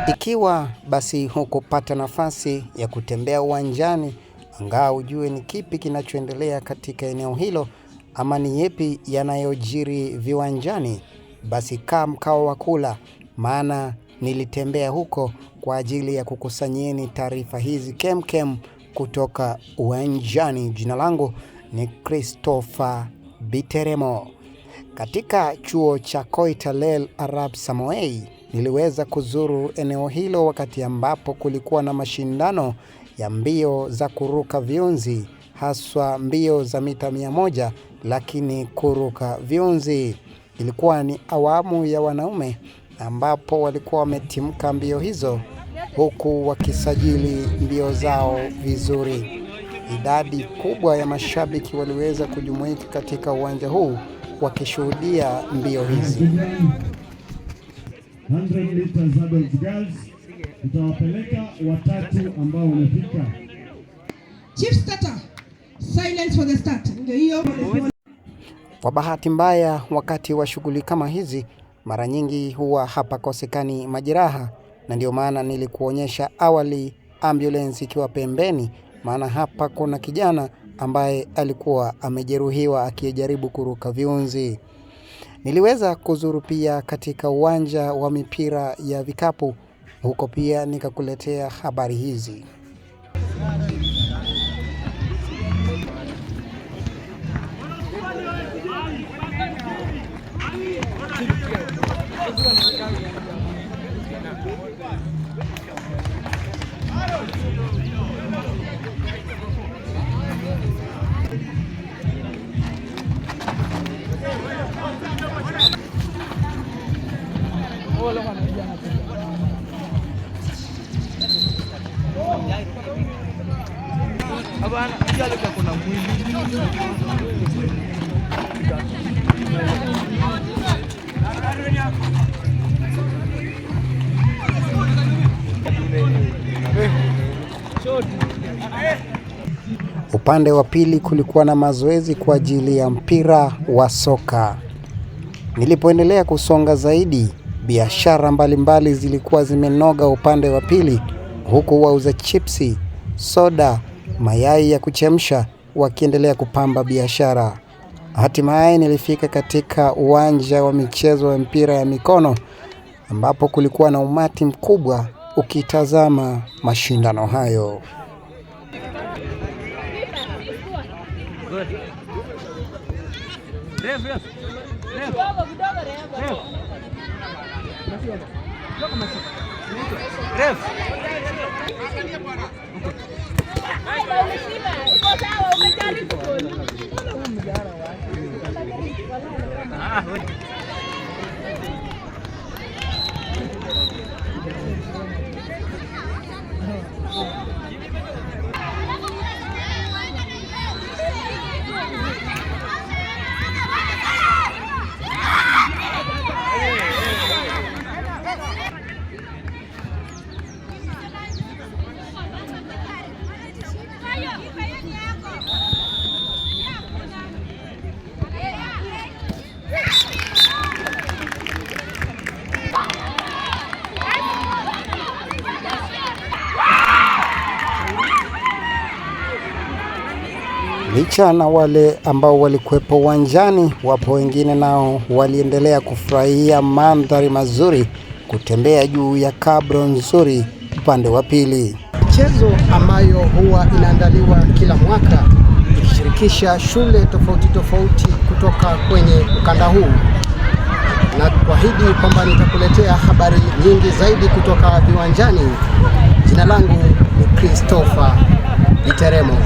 Ikiwa basi hukupata nafasi ya kutembea uwanjani, angaa ujue ni kipi kinachoendelea katika eneo hilo ama ni yepi yanayojiri viwanjani, basi kaa mkao wa kula, maana nilitembea huko kwa ajili ya kukusanyieni taarifa hizi kemkem kutoka uwanjani. Jina langu ni Christopher Biteremo. Katika chuo cha Koitalel Arab Samoei niliweza kuzuru eneo hilo wakati ambapo kulikuwa na mashindano ya mbio za kuruka viunzi, haswa mbio za mita 100, lakini kuruka viunzi. Ilikuwa ni awamu ya wanaume ambapo walikuwa wametimka mbio hizo huku wakisajili mbio zao vizuri. Idadi kubwa ya mashabiki waliweza kujumuika katika uwanja huu wakishuhudia mbio hizi. 100 liters adult girls, tutawapeleka watatu ambao wamefika. Chief starter, silence for the start. Ndio hiyo. Kwa bahati mbaya, wakati wa shughuli kama hizi mara nyingi huwa hapakosekani majeraha, na ndio maana nilikuonyesha awali ambulance ikiwa pembeni, maana hapa kuna kijana ambaye alikuwa amejeruhiwa akijaribu kuruka viunzi. Niliweza kuzuru pia katika uwanja wa mipira ya vikapu, huko pia nikakuletea habari hizi. Upande wa pili kulikuwa na mazoezi kwa ajili ya mpira wa soka. Nilipoendelea kusonga zaidi, biashara mbalimbali zilikuwa zimenoga upande wa pili, huku wauza chipsi, soda, mayai ya kuchemsha wakiendelea kupamba biashara. Hatimaye nilifika katika uwanja wa michezo ya mpira ya mikono ambapo kulikuwa na umati mkubwa ukitazama mashindano hayo. Licha na wale ambao walikuwepo uwanjani, wapo wengine nao waliendelea kufurahia mandhari mazuri, kutembea juu ya kabro nzuri upande wa pili. Michezo ambayo huwa inaandaliwa kila mwaka ikishirikisha shule tofauti tofauti kutoka kwenye ukanda huu, na kuahidi kwamba nitakuletea habari nyingi zaidi kutoka viwanjani. Jina langu ni Christopher Biteremo.